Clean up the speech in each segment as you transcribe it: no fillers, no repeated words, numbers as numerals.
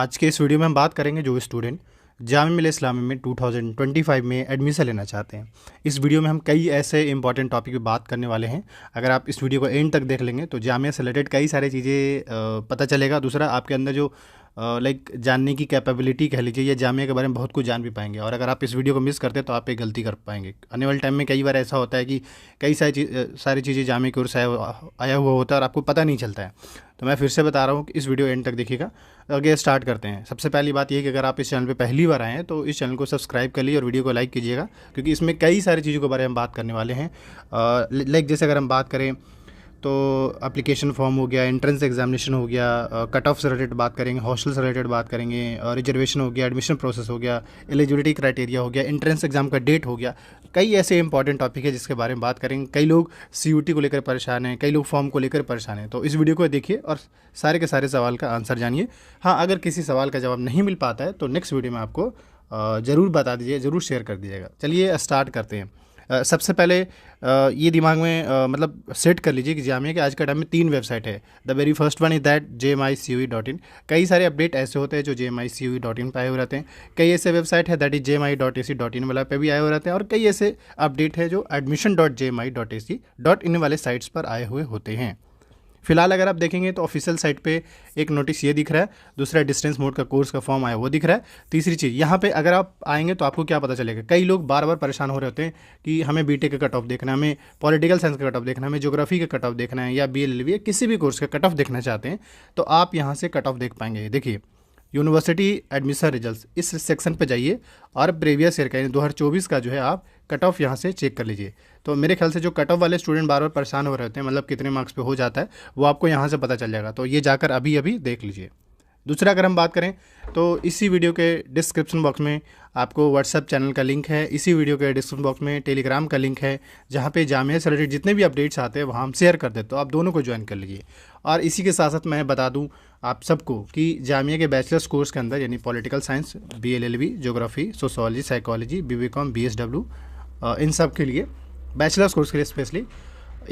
आज के इस वीडियो में हम बात करेंगे जो स्टूडेंट जामिया मिल्लिया इस्लामिया में 2025 में एडमिशन लेना चाहते हैं। इस वीडियो में हम कई ऐसे इंपॉर्टेंट टॉपिक पे बात करने वाले हैं। अगर आप इस वीडियो को एंड तक देख लेंगे तो जामिया से रिलेटेड कई सारी चीज़ें पता चलेगा। दूसरा, आपके अंदर जो जानने की कैपेबिलिटी कह लीजिए या जामिया के बारे में बहुत कुछ जान भी पाएंगे। और अगर आप इस वीडियो को मिस करते हैं तो आप एक गलती कर पाएंगे। आने वाले टाइम में कई बार ऐसा होता है कि कई सारी चीज़ें जामिया की ओर से आया हुआ होता है और आपको पता नहीं चलता है। तो मैं फिर से बता रहा हूँ कि इस वीडियो एंड तक देखिएगा। आगे स्टार्ट करते हैं। सबसे पहली बात यह कि अगर आप इस चैनल पे पहली बार आए हैं तो इस चैनल को सब्सक्राइब कर लीजिए और वीडियो को लाइक कीजिएगा, क्योंकि इसमें कई सारी चीज़ों के बारे में हम बात करने वाले हैं। जैसे अगर हम बात करें तो एप्लीकेशन फॉर्म हो गया, एंट्रेंस एग्जामिनेशन हो गया, कट ऑफ से रिलेटेड बात करेंगे, हॉस्टल से रिलेटेड बात करेंगे, रिजर्वेशन हो गया, एडमिशन प्रोसेस हो गया, एलिजिबिलिटी क्राइटेरिया हो गया, एंट्रेंस एग्जाम का डेट हो गया। कई ऐसे इंपॉर्टेंट टॉपिक है जिसके बारे में बात करेंगे। कई लोग सीयूटी को लेकर परेशान हैं, कई लोग फॉर्म को लेकर परेशान हैं। तो इस वीडियो को देखिए और सारे के सारे सवाल का आंसर जानिए। हाँ, अगर किसी सवाल का जवाब नहीं मिल पाता है तो नेक्स्ट वीडियो में आपको ज़रूर बता दीजिए, ज़रूर शेयर कर दीजिएगा। चलिए स्टार्ट करते हैं। सबसे पहले ये दिमाग में मतलब सेट कर लीजिए कि जामिया के आज के टाइम में 3 वेबसाइट है। The very first one is that JMICUE.in। कई सारे अपडेट ऐसे होते हैं जो JMICUE.in पर आए हुए रहते हैं। कई ऐसे वेबसाइट है दैट इज JMI.AC.in वाला पे भी आए हुए रहते हैं। और कई ऐसे अपडेट है जो admission.jmi.ac.in वाले साइट्स पर आए हुए होते हैं। फिलहाल अगर आप देखेंगे तो ऑफिशियल साइट पे एक नोटिस ये दिख रहा है, दूसरा डिस्टेंस मोड का कोर्स का फॉर्म आया वो दिख रहा है, तीसरी चीज़ यहाँ पे अगर आप आएंगे तो आपको क्या पता चलेगा। कई लोग बार बार परेशान हो रहे होते हैं कि हमें बीटेक का कट ऑफ देखना है, हमें पॉलिटिकल साइंस का कट ऑफ देखना है, हमें ज्योग्राफी का कट ऑफ देखना है या BLLB किसी भी कोर्स का कट ऑफ देखना चाहते हैं तो आप यहाँ से कट ऑफ देख पाएंगे। देखिए, यूनिवर्सिटी एडमिशन रिजल्ट्स, इस सेक्शन पे जाइए और प्रीवियस ईयर का यानी 2024 का जो है आप कट ऑफ यहाँ से चेक कर लीजिए। तो मेरे ख्याल से जो कट ऑफ वाले स्टूडेंट बार बार परेशान हो रहे होते हैं, मतलब कितने मार्क्स पे हो जाता है, वो आपको यहाँ से पता चल जाएगा। तो ये जाकर अभी अभी देख लीजिए। दूसरा, अगर हम बात करें तो इसी वीडियो के डिस्क्रिप्शन बॉक्स में आपको व्हाट्सएप चैनल का लिंक है। इसी वीडियो के डिस्क्रिप्शन बॉक्स में टेलीग्राम का लिंक है, जहाँ पे जामिया से रिलेटेड जितने भी अपडेट्स आते हैं वहाँ हम शेयर कर देते, तो आप दोनों को ज्वाइन कर लीजिए। और इसी के साथ साथ मैं बता दूं आप सबको कि जामिया के बैचलर्स कोर्स के अंदर यानी political science, BLLB, geography, sociology, psychology, BBCom, BSW, इन सब के लिए बैचलर्स कोर्स के लिए स्पेशली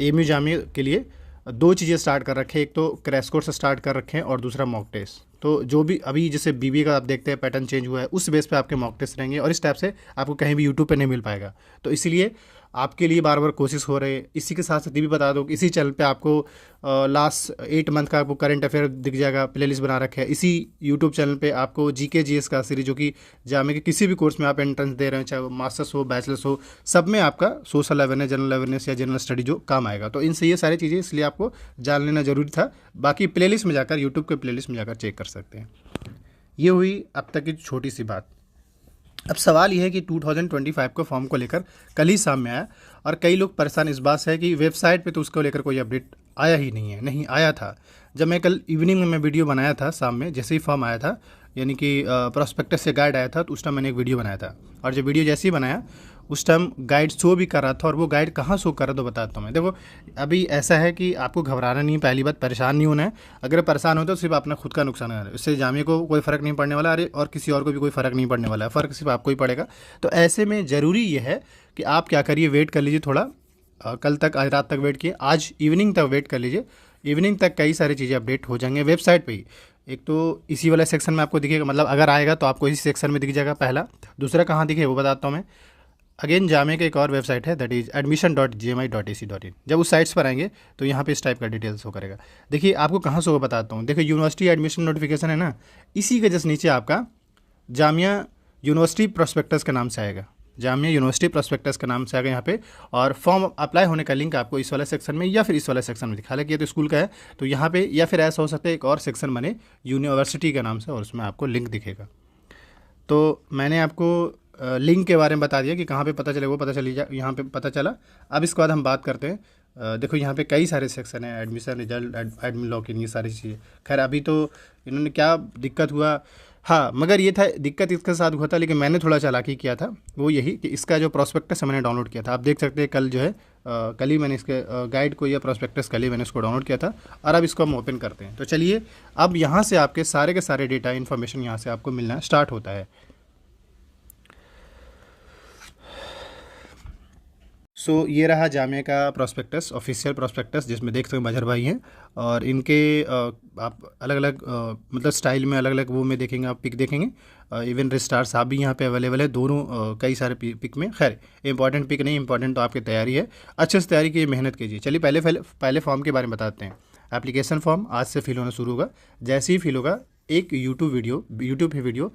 AMU जामिया के लिए 2 चीज़ें स्टार्ट कर रखे हैं। एक तो क्रैश कोर्स स्टार्ट कर रखे हैं और दूसरा मॉक टेस्ट। तो जो भी अभी जैसे BBA का आप देखते हैं पैटर्न चेंज हुआ है, उस बेस पे आपके मॉक टेस्ट रहेंगे और इस टाइप से आपको कहीं भी यूट्यूब पे नहीं मिल पाएगा। तो इसीलिए आपके लिए बार बार कोशिश हो रही है। इसी के साथ साथ ये भी बता दो कि इसी चैनल पे आपको लास्ट 8 मंथ का आपको करंट अफेयर दिख जाएगा, प्लेलिस्ट बना रखे है। इसी यूट्यूब चैनल पे आपको GK GS का सीरीज, जो कि जामिया के किसी भी कोर्स में आप एंट्रेंस दे रहे हैं, चाहे वो मास्टर्स हो, बैचलर्स हो, सब में आपका सोशल अवेयरनेस, जनरल अवेयरनेस या जनरल स्टडी जो काम आएगा। तो इनसे ये सारी चीज़ें इसलिए आपको जान लेना जरूरी था। बाकी प्लेलिस्ट में जाकर, यूट्यूब के प्लेलिस्ट में जाकर चेक कर सकते हैं। ये हुई अब तक की छोटी सी बात। अब सवाल यह है कि 2025 के फॉर्म को लेकर कल ही सामने आया और कई लोग परेशान इस बात से है कि वेबसाइट पे तो उसको लेकर कोई अपडेट आया ही नहीं है। नहीं आया था। जब मैं कल इवनिंग में मैं वीडियो बनाया था, शाम में जैसे ही फॉर्म आया था, यानी कि प्रोस्पेक्टस से गाइड आया था, तो उस टाइम मैंने एक वीडियो बनाया था। और जब वीडियो जैसे ही बनाया उस टाइम गाइड शो भी कर रहा था। और वो गाइड कहाँ शो कर रहा था तो बताता हूँ मैं। देखो, अभी ऐसा है कि आपको घबराना नहीं है, पहली बात परेशान नहीं होना है। अगर परेशान हो तो सिर्फ अपना खुद का नुकसान है, इससे जामिया को कोई फ़र्क नहीं पड़ने वाला, अरे और किसी और को भी कोई फ़र्क नहीं पड़ने वाला है। फ़र्क सिर्फ आपको ही पड़ेगा। तो ऐसे में ज़रूरी ये है कि आप क्या करिए, वेट कर लीजिए थोड़ा। कल तक, आज रात तक वेट किए, आज इवनिंग तक वेट कर लीजिए। इवनिंग तक कई सारी चीज़ें अपडेट हो जाएंगे वेबसाइट पे ही। एक तो इसी वाला सेक्शन में आपको दिखेगा, मतलब अगर आएगा तो आपको इसी सेक्शन में दिख जाएगा पहला। दूसरा कहाँ दिखे वो बताता हूँ मैं। अगेन जामिया का एक और वेबसाइट है दैट इज़ admission.jmi.ac.in। जब उस साइट्स पर आएंगे तो यहाँ पे इस टाइप का डिटेल्स शो करेगा। देखिए, आपको कहाँ से बताता हूँ। देखिए, यूनिवर्सिटी एडमिशन नोटिफिकेशन है ना, इसी के जस्ट नीचे आपका जामिया यूनिवर्सिटी प्रोस्पेक्टस के नाम से आएगा। जामिया यूनिवर्सिटी प्रोस्पेक्टस के नाम से आएगा यहाँ पे। और फॉर्म अप्लाई होने का लिंक आपको इस वाले सेक्शन में या फिर इस वाले सेक्शन में दिखा। हालांकि ये तो स्कूल का है तो यहाँ पे, या फिर ऐसा हो सकता है एक और सेक्शन बने यूनिवर्सिटी के नाम से और उसमें आपको लिंक दिखेगा। तो मैंने आपको लिंक के बारे में बता दिया कि कहाँ पे पता चले, वो पता चली जा, यहाँ पे पता चला। अब इसके बाद हम बात करते हैं। देखो, यहाँ पे कई सारे सेक्शन हैं, admission result, admin lock in, ये सारी चीज़ें। खैर अभी तो इन्होंने क्या दिक्कत हुआ, हाँ, मगर ये था दिक्कत इसके साथ हुआ था, लेकिन मैंने थोड़ा चालाकी किया था। वो यही कि इसका जो प्रोस्पेक्टस है मैंने डाउनलोड किया था। आप देख सकते हैं कल जो है कल ही मैंने इसके गाइड को या प्रोस्पेक्टस कल ही मैंने इसको डाउनलोड किया था। और अब इसको हम ओपन करते हैं। तो चलिए, अब यहाँ से आपके सारे के सारे डेटा इन्फॉर्मेशन यहाँ से आपको मिलना स्टार्ट होता है। ये रहा जामिया का प्रोस्पेक्टस, ऑफिशियल प्रोस्पेक्टस, जिसमें देख सकते हैं मजहर भाई हैं और इनके आप अलग अलग मतलब स्टाइल में अलग अलग वो में देखेंगे, आप पिक देखेंगे। इवन रजिस्ट्रार साहब भी यहाँ पे अवेलेबल है, दोनों कई सारे पिक में। खैर इंपॉर्टेंट पिक नहीं, इंपॉर्टेंट तो आपकी तैयारी है, अच्छे से तैयारी कीजिए, मेहनत कीजिए। चलिए पहले फॉर्म के बारे में बताते हैं। एप्लीकेशन फॉर्म आज से फिल होना शुरू होगा। जैसे ही फिल होगा एक यूट्यूब पे वीडियो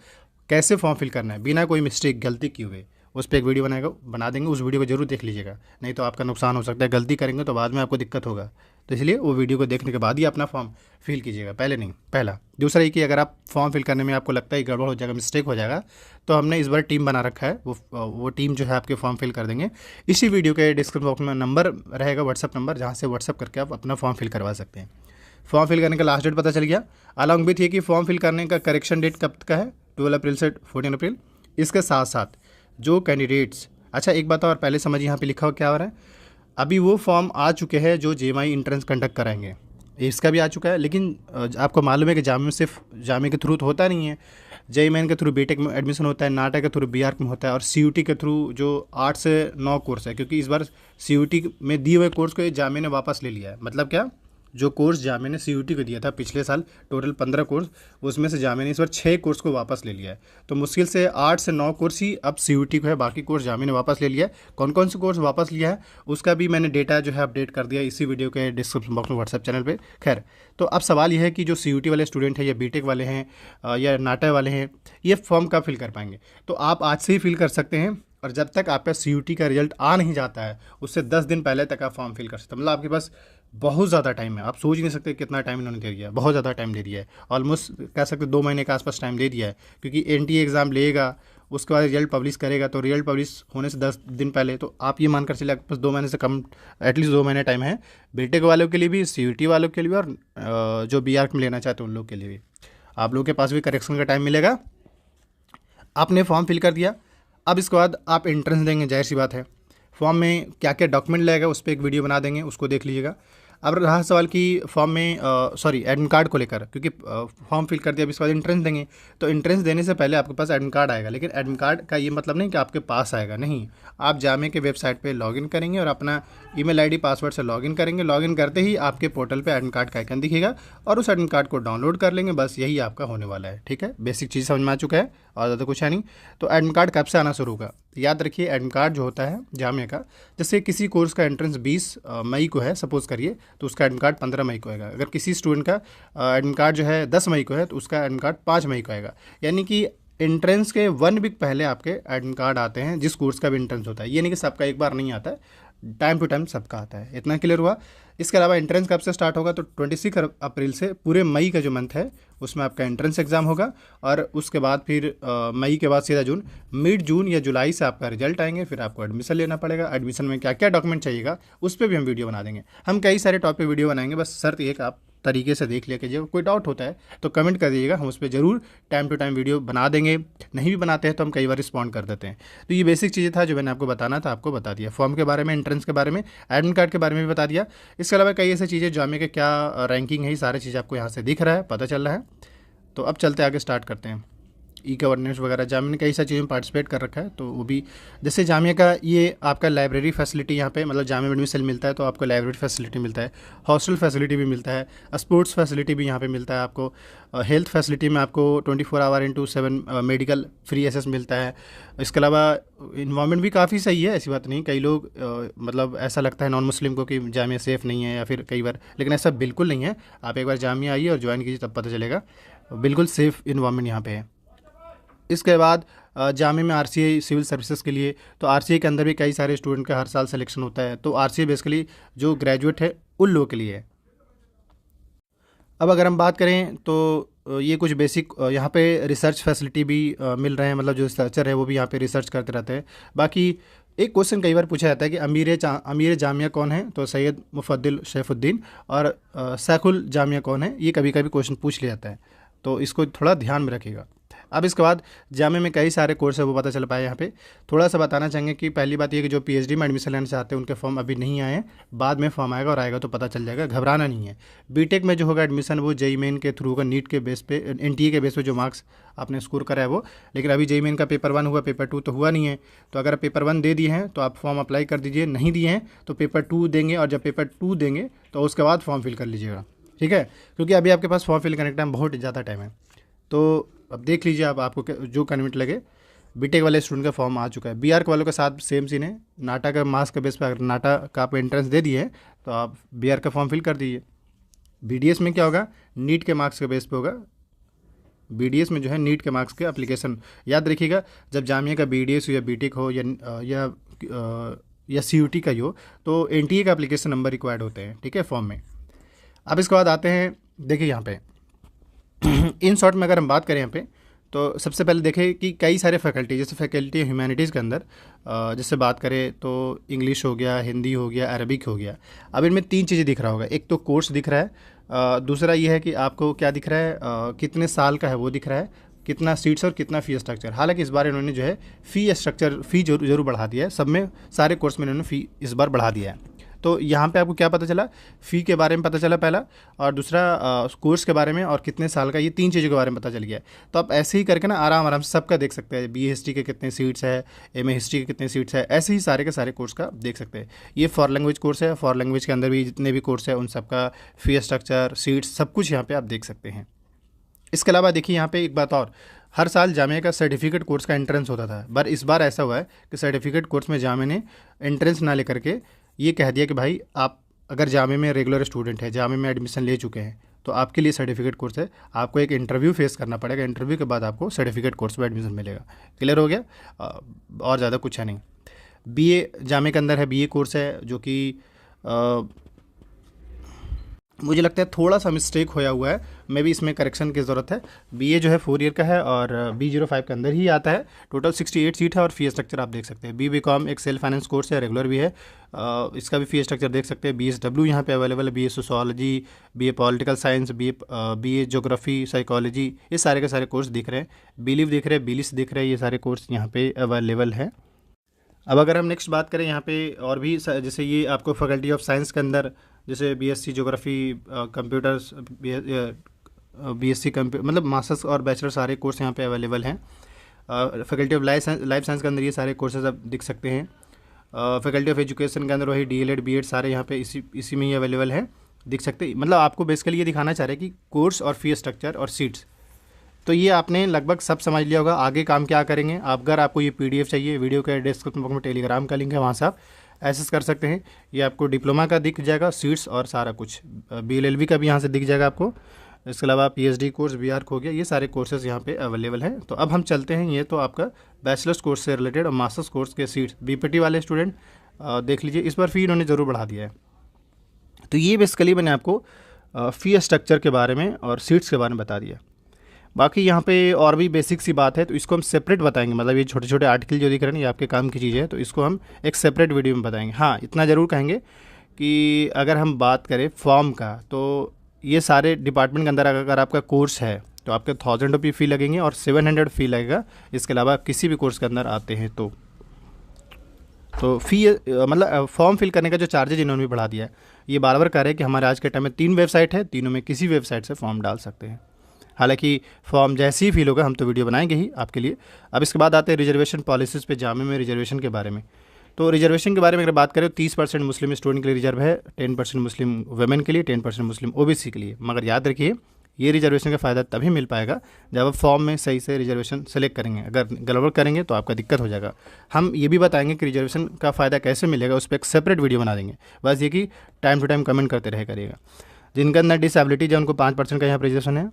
कैसे फॉर्म फिल करना है बिना कोई मिस्टेक गलती किए हुए, उस पर एक वीडियो बना देंगे। उस वीडियो को जरूर देख लीजिएगा, नहीं तो आपका नुकसान हो सकता है। गलती करेंगे तो बाद में आपको दिक्कत होगा, तो इसलिए वो वीडियो को देखने के बाद ही अपना फॉर्म फिल कीजिएगा, पहले नहीं। पहला। दूसरा ये कि अगर आप फॉर्म फिल करने में आपको लगता है गड़बड़ हो जाएगा, मिस्टेक हो जाएगा, तो हमने इस बार टीम बना रखा है, वो टीम जो है आपके फॉर्म फिल कर देंगे। इसी वीडियो के डिस्क्रिप्शन बॉक्स में नंबर रहेगा, व्हाट्सअप नंबर, जहाँ से व्हाट्सअप करके आप अपना फॉर्म फिल करवा सकते हैं। फॉर्म फिल करने का लास्ट डेट पता चल गया। अलॉन्ग विथ ये कि फॉर्म फिल करने का करेक्शन डेट कब का है, 12 अप्रैल से 14 अप्रैल। इसके साथ साथ जो कैंडिडेट्स, अच्छा एक बात और पहले समझिए, यहाँ पे लिखा हो क्या हो रहा है। अभी वो फॉर्म आ चुके हैं जो जेईई एंट्रेंस कंडक्ट कराएंगे, इसका भी आ चुका है। लेकिन आपको मालूम है कि जामिया में सिर्फ जामिया के थ्रू तो होता नहीं है, जेईई के थ्रू बीटेक में एडमिशन होता है, नाटा के थ्रू बीआर्क में होता है, और सीयूटी के थ्रू जो 8 से 9 कोर्स है, क्योंकि इस बार सीयूटी में दिए हुए कोर्स को जामिया ने वापस ले लिया है। मतलब क्या, जो कोर्स जामिया ने सीयूटी को दिया था पिछले साल, टोटल 15 कोर्स, उसमें से जामिया ने इस बार 6 कोर्स को वापस ले लिया है। तो मुश्किल से 8 से 9 कोर्स ही अब सीयूटी को है, बाकी कोर्स जामिया ने वापस ले लिया है। कौन कौन से कोर्स वापस लिया है उसका भी मैंने डेटा जो है अपडेट कर दिया इसी वीडियो के डिस्क्रिप्शन बॉक्स में, व्हाट्सएप चैनल पर। खैर, तो अब सवाल यह है कि जो सीयूटी वाले स्टूडेंट हैं या बीटेक वाले हैं या नाटा वाले हैं, ये फॉर्म कब फिल कर पाएंगे? तो आप आज से ही फिल कर सकते हैं, और जब तक आपका सीयूटी का रिजल्ट आ नहीं जाता है उससे 10 दिन पहले तक आप फॉर्म फिल कर सकते हैं। मतलब आपके पास बहुत ज़्यादा टाइम है, आप सोच नहीं सकते कितना टाइम इन्होंने दे दिया है, बहुत ज़्यादा टाइम दे दिया है। ऑलमोस्ट कह सकते 2 महीने के आसपास टाइम दे दिया है, क्योंकि एनटीए एग्ज़ाम लेगा, उसके बाद रिजल्ट पब्लिश करेगा, तो रिजल्ट पब्लिश होने से 10 दिन पहले, तो आप ये मानकर चलिए आपके पास 2 महीने से कम, एटलीस्ट 2 महीने टाइम है, बीटेक वालों के लिए भी, सीयूटी वालों के लिए भी, और जो बीआर्क में लेना चाहते हैं उन लोग के लिए भी। आप लोगों के पास भी करेक्शन का टाइम मिलेगा। आपने फॉर्म फिल कर दिया, अब इसके बाद आप एंट्रेंस देंगे, जाहिर सी बात है। फॉर्म में क्या क्या डॉक्यूमेंट लगेगा उस पर एक वीडियो बना देंगे, उसको देख लीजिएगा। अब रहा सवाल कि फॉर्म में एडमिट कार्ड को लेकर, क्योंकि फॉर्म फिल कर दिया, अब इसके बाद एंट्रेंस देंगे, तो एंट्रेंस देने से पहले आपके पास एडमिट कार्ड आएगा। लेकिन एडमिट कार्ड का ये मतलब नहीं कि आपके पास आएगा, नहीं। आप जामिया के वेबसाइट पे लॉगिन करेंगे और अपना ईमेल आईडी पासवर्ड से लॉगिन करेंगे। लॉगिन करते ही आपके पोर्टल पे एडमिट कार्ड का आइकन दिखेगा और उस एडमिट कार्ड को डाउनलोड कर लेंगे, बस यही आपका होने वाला है। ठीक है, बेसिक चीज़ समझ में आ चुका है और ज़्यादा कुछ है नहीं। तो एडमिट कार्ड कब से आना शुरू होगा? याद रखिए, एडमिट कार्ड जो होता है जामिया का, जैसे किसी कोर्स का एंट्रेंस 20 मई को है सपोज़ करिए, तो उसका एडमिट कार्ड 15 मई को आएगा। अगर किसी स्टूडेंट का एडमिट कार्ड जो है 10 मई को है, तो उसका एडमिट कार्ड 5 मई को आएगा। यानी कि एंट्रेंस के 1 वीक पहले आपके एडमिट कार्ड आते हैं, जिस कोर्स का भी एंट्रेंस होता है। ये नहीं कि सबका एक बार नहीं आता है, टाइम टू टाइम सबका आता है। इतना क्लियर हुआ? इसके अलावा एंट्रेंस कब से स्टार्ट होगा? तो 26 अप्रैल से पूरे मई का जो मंथ है उसमें आपका एंट्रेंस एग्जाम होगा, और उसके बाद फिर मई के बाद सीधा जून, मिड जून या जुलाई से आपका रिजल्ट आएंगे, फिर आपको एडमिशन लेना पड़ेगा। एडमिशन में क्या क्या डॉक्यूमेंट चाहिएगा उस पर भी हम वीडियो बना देंगे। हम कई सारे टॉपिक पे वीडियो बनाएंगे, बस शर्त ये कि आप तरीके से देख लिया कीजिएगा। कोई डाउट होता है तो कमेंट कर दीजिएगा, हम उस पर ज़रूर टाइम टू टाइम वीडियो बना देंगे। नहीं भी बनाते हैं तो हम कई बार रिस्पॉन्ड कर देते हैं। तो ये बेसिक चीज़ें था जो मैंने आपको बताना था, आपको बता दिया। फॉर्म के बारे में, एंट्रेंस के बारे में, एडमिट कार्ड के बारे में भी बता दिया। इसके अलावा कई ऐसी चीज़ें जामिया के क्या रैंकिंग है, ये सारी चीज़ आपको यहाँ से दिख रहा है, पता चल रहा है। तो अब चलते आगे स्टार्ट करते हैं। ई गवर्नेंस वगैरह जामिया ने कई सारी चीज़ों में पार्टिसिपेट कर रखा है, तो वो भी, जैसे जामिया का ये आपका लाइब्रेरी फैसिलिटी यहाँ पे, मतलब जामिया में एडमिशन मिलता है तो आपको लाइब्रेरी फैसिलिटी मिलता है, हॉस्टल फैसिलिटी भी मिलता है, स्पोर्ट्स फैसिलिटी भी यहाँ पे मिलता है आपको, हेल्थ फैसिलिटी में आपको 24 hour into 7 medical free access मिलता है। इसके अलावा इन्वायरमेंट भी काफ़ी सही है, ऐसी बात नहीं। कई लोग मतलब ऐसा लगता है नॉन मुस्लिम को कि जामिया सेफ़ नहीं है या फिर कई बार, लेकिन ऐसा बिल्कुल नहीं है। आप एक बार जामिया आइए और ज्वाइन कीजिए, तब पता चलेगा, बिल्कुल सेफ़ इन्वायरमेंट यहाँ पे है। इसके बाद जामिया में आरसीए सिविल सर्विसेज के लिए, तो आरसीए के अंदर भी कई सारे स्टूडेंट का हर साल सिलेक्शन होता है। तो आरसीए बेसिकली जो ग्रेजुएट है उन लोगों के लिए है। अब अगर हम बात करें तो ये कुछ बेसिक यहाँ पे रिसर्च फैसिलिटी भी मिल रहे हैं, मतलब जो रिसर्चर है वो भी यहाँ पे रिसर्च करते रहते हैं। बाकी एक क्वेश्चन कई बार पूछा जाता है कि अमीर जामिया कौन है, तो सैयद मुफद्दिल शैफुद्दीन, और सैखुल जामिया कौन है, ये कभी कभी क्वेश्चन पूछ लिया जाता है, तो इसको थोड़ा ध्यान में रखिएगा। अब इसके बाद जामे में कई सारे कोर्स है वो पता चल पाए। यहाँ पे थोड़ा सा बताना चाहेंगे कि पहली बात ये कि जो पीएचडी में एडमिशन लेना चाहते हैं उनके फॉर्म अभी नहीं आए हैं, बाद में फॉर्म आएगा और आएगा तो पता चल जाएगा, घबराना नहीं है। बीटेक में जो होगा एडमिशन वो जेईई मेन के थ्रू होगा, नीट के बेस पे, एनटीए के बेस पे जो मार्क्स आपने स्कोर करा है वो। लेकिन अभी जेईई मेन का पेपर 1 हुआ, पेपर 2 तो हुआ नहीं है। तो अगर आप पेपर 1 दे दिए हैं तो आप फॉर्म अप्लाई कर दीजिए, नहीं दिए हैं तो पेपर 2 देंगे, और जब पेपर 2 देंगे तो उसके बाद फॉर्म फिल कर लीजिएगा, ठीक है, क्योंकि अभी आपके पास फॉर्म फिल करने का टाइम बहुत ज़्यादा टाइम है। तो अब देख लीजिए आप, आपको जो कन्वीनियंट लगे। बीटेक वाले स्टूडेंट का फॉर्म आ चुका है। बीआर के वालों के साथ सेम सीन है, नाटा का मार्क्स के बेस पर, अगर नाटा का आप एंट्रेंस दे दिए तो आप बीआर का फॉर्म फिल कर दीजिए। बीडीएस में क्या होगा, नीट के मार्क्स के बेस पे होगा। बीडीएस में जो है नीट के मार्क्स के एप्लीकेशन, याद रखिएगा, जब जामिया का बीडीएस हो या बीटेक हो या सीयूटी का ही हो तो एनटीए का एप्लीकेशन नंबर रिक्वायर्ड होते हैं, ठीक है, फॉर्म में। अब इसके बाद आते हैं, देखिए यहाँ पे इन शॉर्ट में अगर हम बात करें यहाँ पे, तो सबसे पहले देखें कि कई सारे फैकल्टी, जैसे फैकल्टी ह्यूमैनिटीज़ के अंदर जैसे बात करें तो इंग्लिश हो गया, हिंदी हो गया, अरबिक हो गया। अब इनमें 3 चीज़ें दिख रहा होगा, एक तो कोर्स दिख रहा है, दूसरा ये है कि आपको क्या दिख रहा है, कितने साल का है वो दिख रहा है, कितना सीट्स और कितना फ़ी स्ट्रक्चर। हालांकि इस बार इन्होंने जो है फ़ी स्ट्रक्चर, फ़ी जरूर बढ़ा दिया है, सब में सारे कोर्स में इन्होंने फ़ी इस बार बढ़ा दिया है। तो यहाँ पे आपको क्या पता चला, फ़ी के बारे में पता चला पहला, और दूसरा कोर्स के बारे में, और कितने साल का, ये 3 चीज़ों के बारे में पता चल गया। तो आप ऐसे ही करके ना आराम आराम से सबका देख सकते हैं, बीए हिस्ट्री के कितने सीट्स है, एमए हिस्ट्री के कितने सीट्स है, ऐसे ही सारे के सारे कोर्स का देख सकते हैं। ये फॉर लैंग्वेज कोर्स है, फॉर लैंग्वेज के अंदर भी जितने भी कोर्स है उन सबका फ़ी स्ट्रक्चर, सीट्स, सब कुछ यहाँ पर आप देख सकते हैं। इसके अलावा देखिए यहाँ पे एक बात और, हर साल जामिया का सर्टिफिकेट कोर्स का एंट्रेंस होता था, पर इस बार ऐसा हुआ है कि सर्टिफिकेट कोर्स में जामिया ने एंट्रेंस ना लेकर के ये कह दिया कि भाई आप अगर जामिया में रेगुलर स्टूडेंट है, जामिया में एडमिशन ले चुके हैं, तो आपके लिए सर्टिफिकेट कोर्स है, आपको एक इंटरव्यू फेस करना पड़ेगा, इंटरव्यू के बाद आपको सर्टिफिकेट कोर्स में एडमिशन मिलेगा। क्लियर हो गया, और ज़्यादा कुछ है नहीं। बीए जामिया के अंदर है, बीए कोर्स है, जो कि मुझे लगता है थोड़ा सा मिस्टेक होया हुआ है, मे भी इसमें करेक्शन की ज़रूरत है। बीए जो है 4 ईयर का है और B05 के अंदर ही आता है। टोटल 68 सीट है और फ़ी स्ट्रक्चर आप देख सकते हैं। बीकॉम एक सेल्फ फाइनेंस कोर्स है, रेगुलर भी है, इसका भी फ़ी स्ट्रक्चर देख सकते हैं। BSW यहाँ पे अवेलेबल है, BA sociology, BA political science, BA geography, psychology, ये सारे के सारे कोर्स दिख रहे हैं। बिलीव दिख रहे हैं, बिलिस दिख रहे हैं, ये सारे कोर्स यहाँ पे अवेलेबल है। अब अगर हम नेक्स्ट बात करें यहाँ पे और भी, जैसे ये आपको फैकल्टी ऑफ साइंस के अंदर जैसे BSc ज्योग्राफी, कंप्यूटर्स, BSc मतलब मास्टर्स और बैचलर सारे कोर्स यहाँ पे अवेलेबल हैं। फैकल्टी ऑफ लाइफ साइंस के अंदर ये सारे कोर्सेज आप दिख सकते हैं। फैकल्टी ऑफ एजुकेशन के अंदर वही DLED BEd सारे यहाँ पे इसी में ही अवेलेबल है, दिख सकते हैं। मतलब आपको बेसिकली ये दिखाना चाह रहे हैं कि कोर्स और फ़ी स्ट्रक्चर और सीट्स, तो ये आपने लगभग सब समझ लिया होगा। आगे काम क्या करेंगे आप, अगर आपको ये PDF चाहिए, वीडियो के डिस्क्रिप्शन बॉक्स में टेलीग्राम का लिंक है, वहाँ से आप एक्सेस कर सकते हैं। ये आपको डिप्लोमा का दिख जाएगा, सीट्स और सारा कुछ, BLLB का भी यहाँ से दिख जाएगा आपको। इसके अलावा PhD कोर्स, BArc हो गया, ये सारे कोर्सेज यहाँ पे अवेलेबल हैं। तो अब हम चलते हैं, ये तो आपका बैचलर्स कोर्स से रिलेटेड और मास्टर्स कोर्स के सीट्स। BPT वाले स्टूडेंट देख लीजिए, इस बार फ़ी इन्होंने ज़रूर बढ़ा दिया है। तो ये बेसिकली मैंने आपको फ़ी स्ट्रक्चर के बारे में और सीट्स के बारे में बता दिया। बाकी यहाँ पे और भी बेसिक सी बात है, तो इसको हम सेपरेट बताएंगे। मतलब ये छोटे छोटे आर्टिकल जो दिख रहे हैं ये आपके काम की चीज़ है, तो इसको हम एक सेपरेट वीडियो में बताएंगे। हाँ, इतना ज़रूर कहेंगे कि अगर हम बात करें फॉर्म का, तो ये सारे डिपार्टमेंट के अंदर अगर आपका कोर्स है तो आपके 1000 रुपये फ़ी लगेंगे और 700 फ़ी लगेगा। इसके अलावा किसी भी कोर्स के अंदर आते हैं तो फ़ी मतलब फॉर्म फिल करने का जो चार्जेज इन्होंने भी बढ़ा दिया है। ये बार बार कह रहे हैं कि हमारे आज के टाइम में 3 वेबसाइट है, तीनों में किसी वेबसाइट से फॉर्म डाल सकते हैं। हालांकि फॉर्म जैसे ही फिल होगा हम तो वीडियो बनाएंगे ही आपके लिए। अब इसके बाद आते हैं रिजर्वेशन पॉलिसीज़ पे, जामिया में रिजर्वेशन के बारे में। तो रिजर्वेशन के बारे में अगर बात करें तो 30% मुस्लिम स्टूडेंट के लिए रिजर्व है, 10% मुस्लिम वुमेन के लिए, 10% मुस्लिम OBC के लिए। मगर याद रखिए ये रिजर्वेशन का फ़ायदा तभी मिल पाएगा जब आप फॉर्म में सही से रिजर्वेशन सेलेक्ट करेंगे। अगर गड़बड़ करेंगे तो आपका दिक्कत हो जाएगा। हम ये भी बताएंगे कि रिजर्वेशन का फ़ायदा कैसे मिलेगा, उस पर एक सेपरेट वीडियो बना देंगे। बस ये कि टाइम टू टाइम कमेंट करते रहे करिएगा। जिनके अंदर डिसेबिलिटीज है उनको 5% का यहाँ पर रिजर्वेशन है।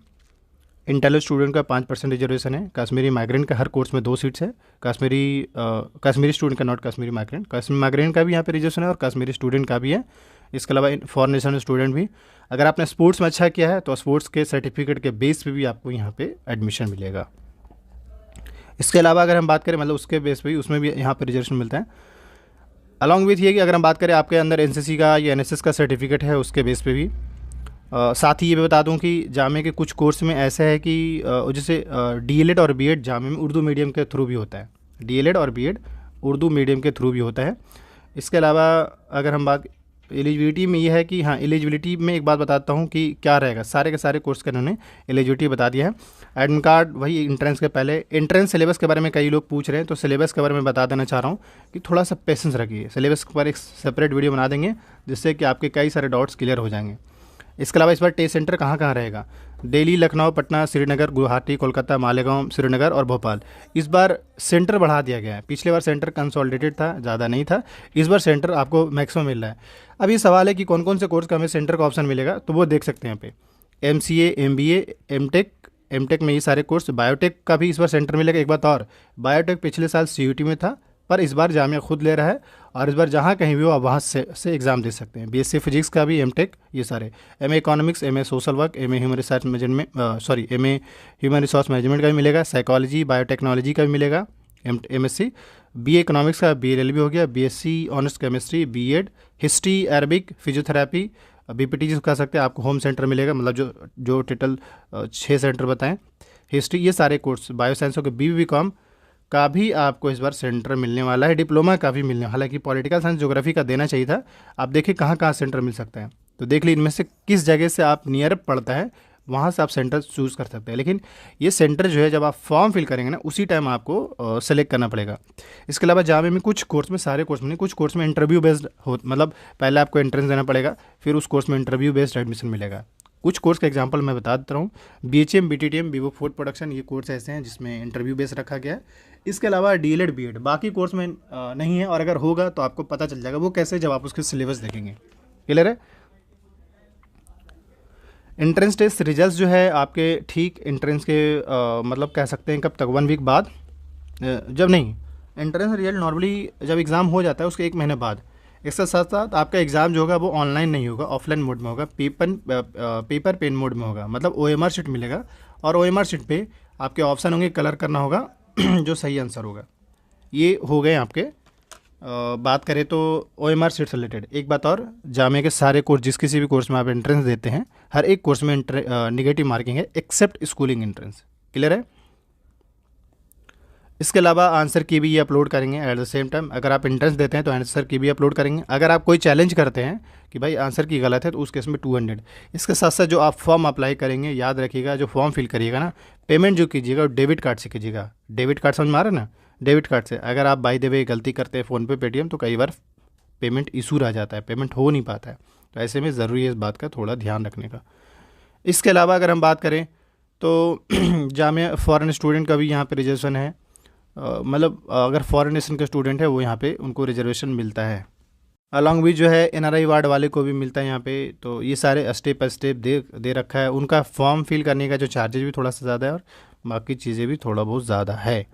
इंटेलेक्चुअल स्टूडेंट का 5% रिजर्वेशन है। कश्मीरी माइग्रेंट का हर कोर्स में 2 सीट्स है। कश्मीरी स्टूडेंट का, not Kashmiri migrant, Kashmiri migrant का भी यहाँ पे रिजर्वेशन है और कश्मीरी स्टूडेंट का भी है। इसके अलावा फॉरेन नेशनल स्टूडेंट भी, अगर आपने स्पोर्ट्स में अच्छा किया है तो स्पोर्ट्स के सर्टिफिकेट के बेस पे भी आपको यहाँ पे एडमिशन मिलेगा। इसके अलावा अगर हम बात करें मतलब उसके बेस पे भी, उसमें भी यहाँ पे रिजर्वेशन मिलता है। अलॉन्ग विथ ये कि अगर हम बात करें आपके अंदर NCC का या NSS का सर्टिफिकेट है, उसके बेस पे भी साथ ही ये भी बता दूं कि जामे के कुछ कोर्स में ऐसा है कि जैसे डीएलएड और बीएड जामे में उर्दू मीडियम के थ्रू भी होता है। डीएलएड और बीएड उर्दू मीडियम के थ्रू भी होता है। इसके अलावा अगर हम बात एलिजिबिलिटी में ये है कि हाँ, एलिजिबिलिटी में एक बात बताता हूँ कि क्या रहेगा। सारे के सारे कोर्स का इन्होंने एलिजिबिलिटी बता दिया है। एडमिट कार्ड वही एंट्रेंस के पहले। एंट्रेंस सिलेबस के बारे में कई लोग पूछ रहे हैं, तो सिलेबस के बारे में बता देना चाह रहा हूँ कि थोड़ा सा पेशेंस रखिए। सिलेबस पर एक सेपरेट वीडियो बना देंगे जिससे कि आपके कई सारे डाउट्स क्लियर हो जाएंगे। इसके अलावा इस बार टेस्ट सेंटर कहाँ कहाँ रहेगा? दिल्ली, लखनऊ, पटना, श्रीनगर, गुवाहाटी, कोलकाता, मालेगांव, श्रीनगर और भोपाल। इस बार सेंटर बढ़ा दिया गया है। पिछले बार सेंटर कंसोलिडेटेड था, ज़्यादा नहीं था। इस बार सेंटर आपको मैक्सिमम मिल रहा है। अब ये सवाल है कि कौन कौन से कोर्स का हमें सेंटर का ऑप्शन मिलेगा, तो वो देख सकते हैं यहाँ पे। MCA, MBA, एमटेक में ये सारे कोर्स। बायोटेक का भी इस बार सेंटर मिलेगा। एक बात और, बायोटेक पिछले साल CUT में था, पर इस बार जामिया खुद ले रहा है और इस बार जहाँ कहीं भी हो आप वहाँ से एग्ज़ाम दे सकते हैं। BSc फिजिक्स का भी, MTech, ये सारे, MA economics, MA social work, MA human resource management, MA human resource management का भी मिलेगा। साइकोलॉजी, बायोटेक्नोलॉजी का भी मिलेगा। MSc, BA इकोनॉमिक्स का BLLB हो गया। BSc honours chemistry, B.Ed, history, Arabic, physiotherapy, BPT कह सकते हैं। आपको होम सेंटर मिलेगा, मतलब जो टोटल 6 सेंटर बताएं। हिस्ट्री, ये सारे कोर्स। बायोसाइंस के BBCom का भी आपको इस बार सेंटर मिलने वाला है। डिप्लोमा का भी मिलने, हालांकि पॉलिटिकल साइंस ज्योग्राफी का देना चाहिए था। आप देखिए कहाँ कहाँ सेंटर मिल सकता है, तो देख लीजिए इनमें से किस जगह से आप नियर पड़ता है, वहाँ से आप सेंटर चूज़ कर सकते हैं। लेकिन ये सेंटर जो है जब आप फॉर्म फिल करेंगे ना, उसी टाइम आपको सेलेक्ट करना पड़ेगा। इसके अलावा जामे में कुछ कोर्स में, सारे कोर्स में नहीं, कुछ कोर्स में इंटरव्यू बेस्ड हो, मतलब पहले आपको एंट्रेंस देना पड़ेगा, फिर उस कोर्स में इंटरव्यू बेस्ड एडमिशन मिलेगा। कुछ कोर्स का एग्जांपल मैं बता देता हूँ। BHM, BTTM, Vivo food production, ये कोर्स ऐसे हैं जिसमें इंटरव्यू बेस रखा गया है। इसके अलावा DLED, BEd, बाकी कोर्स में नहीं है, और अगर होगा तो आपको पता चल जाएगा। वो कैसे, जब आप उसके सिलेबस देखेंगे। क्लियर है? एंट्रेंस टेस्ट रिजल्ट जो है आपके ठीक एंट्रेंस के मतलब कह सकते हैं कब तक, 1 वीक बाद, जब नहीं, एंट्रेंस रिजल्ट नॉर्मली जब एग्ज़ाम हो जाता है उसके 1 महीने बाद। इसके साथ साथ आपका एग्ज़ाम जो होगा वो ऑनलाइन नहीं होगा, ऑफलाइन मोड में होगा, पेपर पेन मोड में होगा। मतलब OMR शीट मिलेगा और OMR शीट पे आपके ऑप्शन होंगे, कलर करना होगा जो सही आंसर होगा। ये हो गए आपके। बात करें तो OMR शीट से रिलेटेड एक बात और, जामे के सारे कोर्स, जिस किसी भी कोर्स में आप एंट्रेंस देते हैं, हर एक कोर्स में निगेटिव मार्किंग है एक्सेप्ट स्कूलिंग एंट्रेंस। क्लियर है? इसके अलावा आंसर की भी ये अपलोड करेंगे एट द सेम टाइम। अगर आप एंट्रेंस देते हैं तो आंसर की भी अपलोड करेंगे। अगर आप कोई चैलेंज करते हैं कि भाई आंसर की गलत है, तो उस केस में 200। इसके साथ साथ जो आप फॉर्म अप्लाई करेंगे, याद रखिएगा, जो फॉर्म फिल करिएगा ना, पेमेंट जो कीजिएगा वो डेबिट कार्ड से कीजिएगा। डेबिट कार्ड समझ में आ रहा है ना? डेबिट कार्ड से। अगर आप बाय द वे गलती करते हैं फ़ोनपे, पेटीएम, तो कई बार पेमेंट इशू रह जाता है, पेमेंट हो नहीं पाता है। तो ऐसे में ज़रूरी है इस बात का थोड़ा ध्यान रखने का। इसके अलावा अगर हम बात करें तो जामिया फॉरेन स्टूडेंट का भी यहाँ पे रिजर्वेशन है। मतलब अगर फॉरेन नेशन के स्टूडेंट है वो यहाँ पे उनको रिजर्वेशन मिलता है। अलॉन्ग विथ जो है NRI वार्ड वाले को भी मिलता है यहाँ पे। तो ये सारे स्टेप बाय स्टेप दे रखा है। उनका फॉर्म फिल करने का जो चार्जेज भी थोड़ा सा ज़्यादा है और बाकी चीज़ें भी थोड़ा बहुत ज़्यादा है।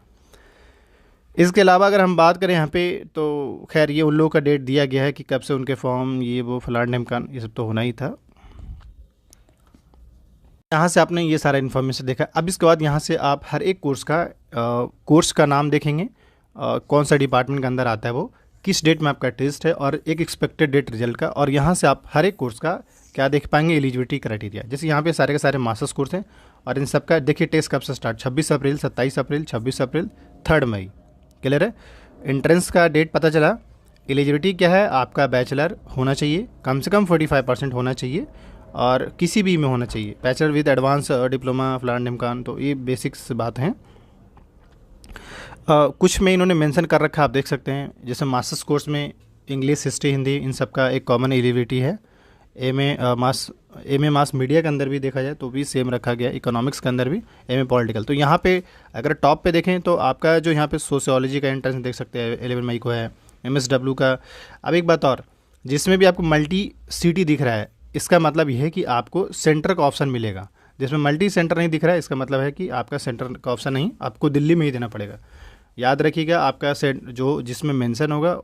इसके अलावा अगर हम बात करें यहाँ पे, तो खैर ये उन लोगों का डेट दिया गया है कि कब से उनके फॉर्म, ये वो फलान ढिमकान, ये सब तो होना ही था। यहाँ से आपने ये सारा इन्फॉर्मेशन देखा। अब इसके बाद यहाँ से आप हर एक कोर्स का नाम देखेंगे, कौन सा डिपार्टमेंट के अंदर आता है, वो किस डेट में आपका टेस्ट है और एक एक्सपेक्टेड डेट रिजल्ट का। और यहाँ से आप हर एक कोर्स का क्या देख पाएंगे, एलिजिबिलिटी क्राइटेरिया। जैसे यहाँ पे सारे के सारे मास्टर्स कोर्स हैं और इन सब का देखिए टेस्ट कब से स्टार्ट, 26 अप्रैल, 27 अप्रैल, 26 अप्रैल, 3 मई। क्लियर है? एंट्रेंस का डेट पता चला। एलिजिबिलिटी क्या है, आपका बैचलर होना चाहिए, कम से कम 45% होना चाहिए और किसी भी में होना चाहिए, बैचलर विद एडवांस डिप्लोमा फलान ढिमकान। तो ये बेसिक्स बात हैं। कुछ में इन्होंने मेंशन कर रखा है, आप देख सकते हैं। जैसे मास्टर्स कोर्स में इंग्लिश, हिस्ट्री, हिंदी, इन सब का एक कॉमन एलिजिबिलिटी है। एम ए मास मीडिया के अंदर भी देखा जाए तो भी सेम रखा गया, इकोनॉमिक्स के अंदर भी, MA पॉलिटिकल। तो यहाँ पे अगर टॉप पे देखें तो आपका जो यहाँ पे सोशियोलॉजी का एंट्रेंस देख सकते हैं 11 मई को है, MSW का। अब एक बात और, जिसमें भी आपको मल्टी सिटी दिख रहा है, इसका मतलब यह है कि आपको सेंटर का ऑप्शन मिलेगा। जिसमें मल्टी सेंटर नहीं दिख रहा है, इसका मतलब है कि आपका सेंटर का ऑप्शन नहीं, आपको दिल्ली में ही देना पड़ेगा। याद रखिएगा, आपका जो जिसमें मेंशन होगा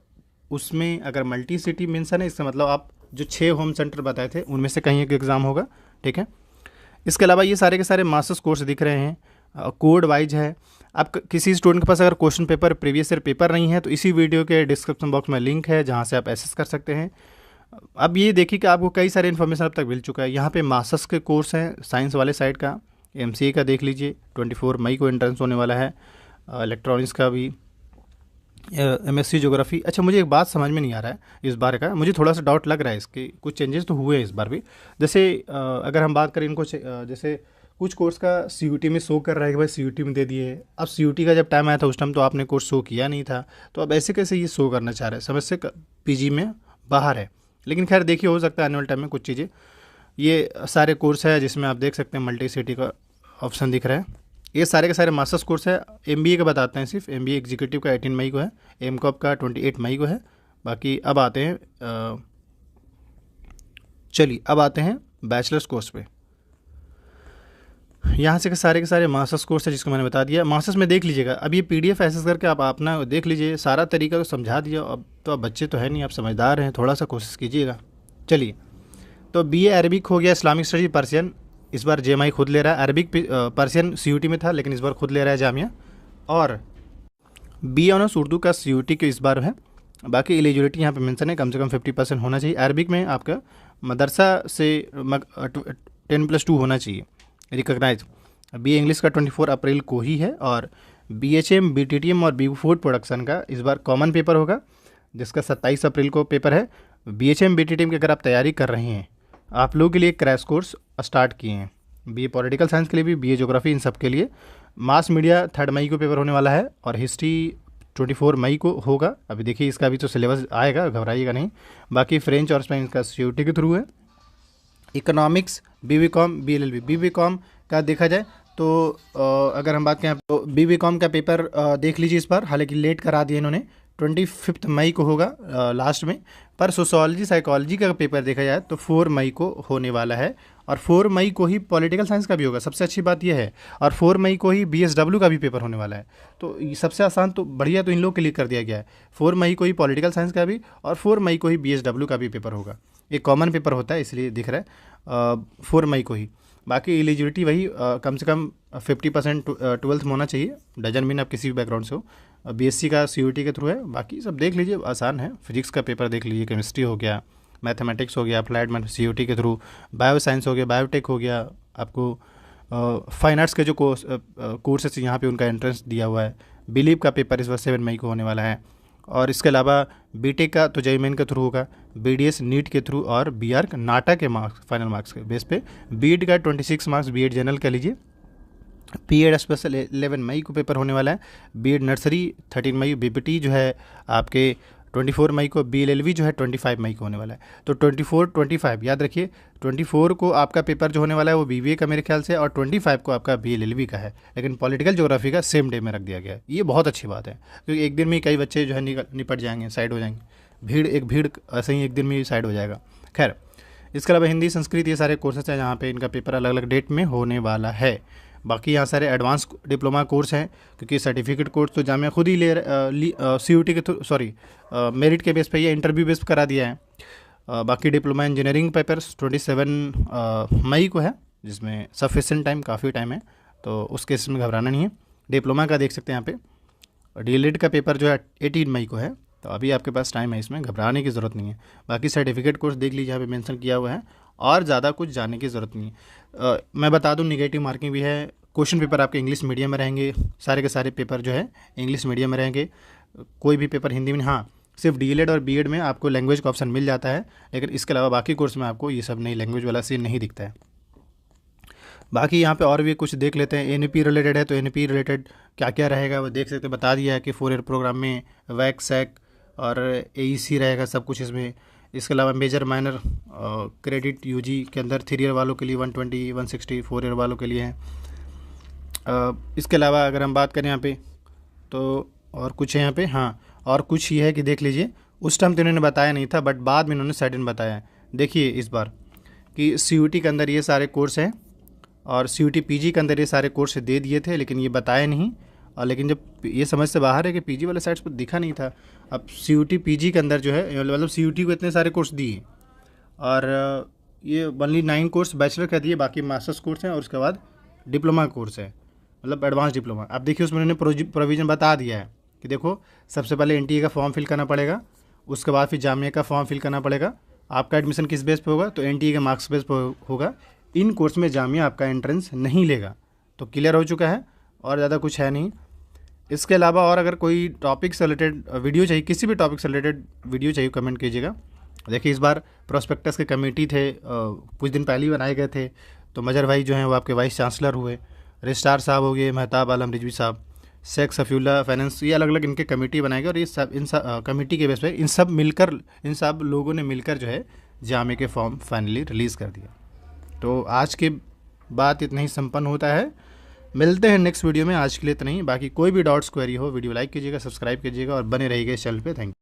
उसमें अगर मल्टी सिटी मेंशन है, इसका मतलब आप जो 6 होम सेंटर बताए थे उनमें से कहीं एक एग्ज़ाम होगा। ठीक है? इसके अलावा ये सारे के सारे मास्टर्स कोर्स दिख रहे हैं, कोड वाइज है। आप किसी स्टूडेंट के पास अगर question paper, previous year paper नहीं है, तो इसी वीडियो के डिस्क्रिप्शन बॉक्स में लिंक है जहाँ से आप एक्सेस कर सकते हैं। अब ये देखिए कि आपको कई सारे इन्फॉर्मेशन अब तक मिल चुका है। यहाँ पे मास्टर्स के कोर्स हैं साइंस वाले साइड का, एमसीए का देख लीजिए 24 मई को एंट्रेंस होने वाला है, इलेक्ट्रॉनिक्स का भी, एमएससी ज्योग्राफी। अच्छा, मुझे एक बात समझ में नहीं आ रहा है इस बार का, मुझे थोड़ा सा डाउट लग रहा है इसके, कुछ चेंजेस तो हुए हैं इस बार भी। जैसे अगर हम बात करें इनको जैसे कुछ कोर्स का सीयूटी में शो कर रहा है कि भाई सीयूटी में दे दिए। अब सीयूटी का जब टाइम आया था उस टाइम तो आपने कोर्स शो किया नहीं था, तो अब ऐसे कैसे ये शो करना चाह रहे हैं, समझ से पीजी में बाहर है। लेकिन खैर देखिए, हो सकता है एनुअल टाइम में कुछ चीज़ें, ये सारे कोर्स है जिसमें आप देख सकते हैं मल्टी सिटी का ऑप्शन दिख रहा है। ये सारे के सारे मास्टर्स कोर्स है। एमबीए का बताते हैं, सिर्फ एमबीए एग्जीक्यूटिव का 18 मई को है, एमकॉप का 28 मई को है। बाकी अब आते हैं चलिए अब आते हैं बैचलर्स कोर्स पे। यहाँ से के सारे मास्टर्स कोर्स है जिसको मैंने बता दिया। मास्टर्स में देख लीजिएगा, अब ये पीडीएफ एक्सेस करके आप अपना देख लीजिए, सारा तरीका तो समझा दिया। अब तो आप बच्चे तो है नहीं, आप समझदार हैं, थोड़ा सा कोशिश कीजिएगा। चलिए, तो बीए अरबिक हो गया, इस्लामिक स्टडी पर्शियन, इस बार जेएमआई खुद ले रहा है। अरबिक पर्शियन सीयूटी में था लेकिन इस बार खुद ले रहा है जामिया। और बी ऑनर्स उर्दू का सीयूटी के इस बार है। बाकी एलिजिबिलिटी यहाँ पे मेंशन है, कम से कम 50% होना चाहिए। अरबिक में आपका मदरसा से 10+2 होना चाहिए रिकॉग्नाइज। बी इंग्लिश का 24 अप्रैल को ही है। और बीएचएम, बीटीटीएम और बी फूड प्रोडक्शन का इस बार कॉमन पेपर होगा जिसका 27 अप्रैल को पेपर है। बीएचएम बीटीटीएम की अगर आप तैयारी कर रहे हैं, आप लोगों के लिए क्रैश कोर्स स्टार्ट किए हैं, बीए पॉलिटिकल साइंस के लिए भी, बीए ज्योग्राफी, इन सब के लिए। मास मीडिया 3 मई को पेपर होने वाला है और हिस्ट्री 24 मई को होगा। अभी देखिए इसका भी तो सिलेबस आएगा, घबराइएगा नहीं। बाकी फ्रेंच और स्पेनिश का सीयूटी के थ्रू है। Economics, बीबीकॉम, BLLB. बीबीकॉम का देखा जाए तो अगर हम बात करें तो बीबीकॉम का पेपर देख लीजिए इस बार, हालांकि लेट करा दिया इन्होंने, 25 मई को होगा लास्ट में। पर सोशोलॉजी साइकोलॉजी का पेपर देखा जाए तो 4 मई को होने वाला है। और 4 मई को ही पॉलिटिकल साइंस का भी होगा, सबसे अच्छी बात यह है। और 4 मई को ही बीएसडब्ल्यू का भी पेपर होने वाला है। तो सबसे आसान तो बढ़िया तो इन लोग के लिए कर दिया गया है, 4 मई को ही पॉलिटिकल साइंस का भी और 4 मई को ही बीएसडब्ल्यू का भी पेपर होगा। ये कॉमन पेपर होता है इसलिए दिख रहा है 4 मई को ही। बाकी एलिजिबिलिटी वही कम से कम 50% 12th में होना चाहिए, डजन मीन आप किसी भी बैकग्राउंड से हो। बीएससी का सीयूटी के थ्रू है। बाकी सब देख लीजिए, आसान है। फिजिक्स का पेपर देख लीजिए, केमिस्ट्री हो गया, मैथमेटिक्स हो गया, अप्लाइड मैथ सीयूटी के थ्रू, बायो साइंस हो गया, बायोटेक हो गया। आपको फाइन आर्ट्स के जो कोर्सेस यहाँ पे उनका एंट्रेंस दिया हुआ है। बिलीव का पेपर इस बार 7 मई को होने वाला है। और इसके अलावा बीटेक का तो जेईई मेन के थ्रू होगा, बीडीएस नीट के थ्रू और बीआर्क नाटा के मार्क्स, फाइनल मार्क्स के बेस पे। बीएड का 26 मार्क्स बीएड जनरल का लीजिए। बीएड स्पेशल 11 मई को पेपर होने वाला है। बीएड नर्सरी 13 मई, बीपीटी जो है आपके 24 मई को, बीएलएलबी जो है 25 मई को होने वाला है। तो 24 याद रखिए, 24 को आपका पेपर जो होने वाला है वो बीबीए का मेरे ख्याल से, और 25 को आपका बीएलएलबी का है। लेकिन पॉलिटिकल ज्योग्राफी का सेम डे में रख दिया गया है। ये बहुत अच्छी बात है क्योंकि एक दिन में कई बच्चे जो है निपट जाएंगे, साइड हो जाएंगे। भीड़ ऐसे ही एक दिन में ही साइड हो जाएगा। खैर, इसके अलावा हिंदी, संस्कृत, ये सारे कोर्सेज हैं जहाँ पे इनका पेपर अलग अलग डेट में होने वाला है। बाकी यहाँ सारे एडवांस डिप्लोमा कोर्स हैं क्योंकि सर्टिफिकेट कोर्स तो जामिया खुद ही सीयूटी के थ्रू, सॉरी मेरिट के बेस पे, ये इंटरव्यू बेस करा दिया है। बाकी डिप्लोमा इंजीनियरिंग पेपर्स 27 मई को है, जिसमें सफिशेंट टाइम, काफ़ी टाइम है, तो उस केस में घबराना नहीं है। डिप्लोमा का देख सकते हैं यहाँ पे। डीएलएड का पेपर जो है 18 मई को है, तो अभी आपके पास टाइम है, इसमें घबराने की ज़रूरत नहीं है। बाकी सर्टिफिकेट कोर्स देख लीजिए, यहाँ पे मेंशन किया हुआ है, और ज़्यादा कुछ जानने की ज़रूरत नहीं है। मैं बता दूं, निगेटिव मार्किंग भी है। क्वेश्चन पेपर आपके इंग्लिश मीडियम में रहेंगे, सारे के सारे पेपर जो है इंग्लिश मीडियम में रहेंगे, कोई भी पेपर हिंदी में। हाँ, सिर्फ डीएलएड और बीएड में आपको लैंग्वेज का ऑप्शन मिल जाता है, लेकिन इसके अलावा बाकी कोर्स में आपको ये सब नहीं, लैंग्वेज वाला सीन नहीं दिखता है। बाकी यहाँ पे और भी कुछ देख लेते हैं। एनईपी रिलेटेड है तो एनईपी रिलेटेड क्या क्या रहेगा वो देख सकते हैं, बता दिया है कि 4 ईयर प्रोग्राम में वैक, सैक और एईसी रहेगा सब कुछ इसमें। इसके अलावा मेजर माइनर क्रेडिट यूजी के अंदर 3 ईयर वालों के लिए 120, 160, 4 ईयर वालों के लिए है। इसके अलावा अगर हम बात करें यहाँ पे तो और कुछ है यहाँ पे। हाँ, और कुछ ये है कि देख लीजिए, उस टाइम तो इन्होंने बताया नहीं था, बट बाद में इन्होंने सडन बताया है। देखिए इस बार कि सीयूटी के अंदर ये सारे कोर्स हैं और सीयूटी पीजी के अंदर ये सारे कोर्स दे दिए थे, लेकिन ये बताया नहीं। और लेकिन जब ये समझ से बाहर है कि पीजी वाले साइट्स पर दिखा नहीं था। अब सीयूटी पीजी के अंदर जो है, मतलब सीयूटी को इतने सारे कोर्स दिए, और ये ओनली 9 कोर्स बैचलर का दिए, बाकी मास्टर्स कोर्स हैं और उसके बाद डिप्लोमा कोर्स है, मतलब एडवांस डिप्लोमा। अब देखिए उसमें उन्होंने प्रोविज़न बता दिया है कि देखो, सबसे पहले एनटीए का फॉर्म फिल करना पड़ेगा, उसके बाद फिर जामिया का फॉर्म फिल करना पड़ेगा, आपका एडमिशन किस बेस पे होगा, तो एनटीए के मार्क्स बेस पे होगा। इन कोर्स में जामिया आपका एंट्रेंस नहीं लेगा। तो क्लियर हो चुका है, और ज़्यादा कुछ है नहीं। इसके अलावा और अगर कोई टॉपिक से रिलेटेड वीडियो चाहिए, किसी भी टॉपिक से रिलेटेड वीडियो चाहिए, कमेंट कीजिएगा। देखिए, इस बार प्रोस्पेक्टस के कमेटी थे, कुछ दिन पहले ही बनाए गए थे। तो मजर भाई जो हैं वो आपके वाइस चांसलर हुए, रजिस्ट्रार साहब हो गए महताब आलम रिजवी साहब, शेख सफ़ीउल्लाह फाइनेंस, ये अलग अलग इनके कमेटी बनाए गए। और ये सब इन सब कमेटी के बेस पे इन सब लोगों ने मिलकर जो है जामे के फॉर्म फाइनली रिलीज़ कर दिया। तो आज के बात इतना ही संपन्न होता है। मिलते हैं नेक्स्ट वीडियो में। आज के लिए इतना ही। बाकी कोई भी डाउट्स क्वेरी हो, वीडियो लाइक कीजिएगा, सब्सक्राइब कीजिएगा और बने रहिएगा इस चैनल पे। Thank you.